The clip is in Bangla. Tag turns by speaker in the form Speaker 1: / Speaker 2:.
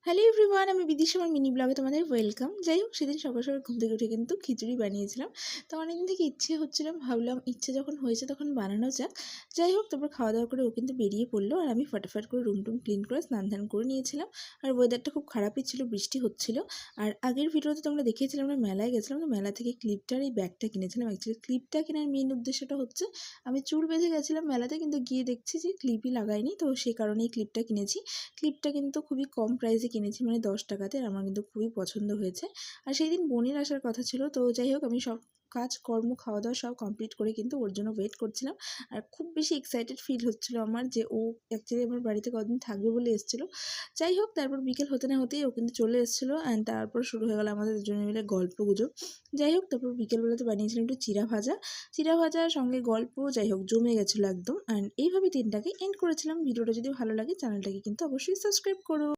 Speaker 1: হ্যালো এভরিওয়ান, আমি বিদিশা, আমার মিনি ব্লগে তোমাদের ওয়েলকাম। যাই হোক, সেদিন সকাল সকাল ঘুম থেকে উঠে কিন্তু খিচুড়ি বানিয়েছিলাম। তো অনেকদিন থেকে ইচ্ছে হচ্ছিল, ভাবলাম ইচ্ছে যখন হয়েছে তখন বানানো যাক। যাই হোক, তারপর খাওয়া দাওয়া করে ও কিন্তু বেরিয়ে পড়লো, আর আমি ফটাফট করে রুম টুম ক্লিন করে স্নান ধান করে নিয়েছিলাম। আর ওয়েদারটা খুব খারাপই ছিল, বৃষ্টি হচ্ছিল। আর আগের ভিডিওতে তোমরা দেখেছিলাম আমরা মেলায় গেছিলাম, তো মেলা থেকে ক্লিপটার এই ব্যাগটা কিনেছিলাম। অ্যাকচুয়ালি ক্লিপটা কেনার মেন উদ্দেশ্যটা হচ্ছে, আমি চুল বেঁধে গেছিলাম মেলাতে, কিন্তু গিয়ে দেখছি যে ক্লিপই লাগাইনি, তো সেই কারণেই ক্লিপটা কিনেছি। ক্লিপটা কিন্তু খুবই কম প্রাইসে কিনেছি, মানে 10 টাকাতে। আর আমার কিন্তু খুবই পছন্দ হয়েছে। আর সেই দিন বোনের আসার কথা ছিল, তো যাই হোক, আমি সব কাজকর্ম খাওয়া দাওয়া সব কমপ্লিট করে কিন্তু ওর জন্য ওয়েট করছিলাম। আর খুব বেশি এক্সাইটেড ফিল হচ্ছিল আমার, যে ও অ্যাকচুয়ালি আমার বাড়িতে কদিন থাকবে বলে এসেছিলো। যাই হোক, তারপর বিকেল হতে না হতেই ও কিন্তু চলে এসেছিলো, অ্যান্ড তারপর শুরু হয়ে গেল আমাদের দুজনে মিলে গল্প গুজব। যাই হোক, তারপর বিকেলবেলাতে বানিয়েছিলাম একটু চিড়া ভাজা। চিড়া ভাজার সঙ্গে গল্প, যাই হোক জমে গেছিলো একদম। অ্যান্ড এইভাবে দিনটাকে এন্ড করেছিলাম। ভিডিওটা যদি ভালো লাগে চ্যানেলটাকে কিন্তু অবশ্যই সাবস্ক্রাইব করো।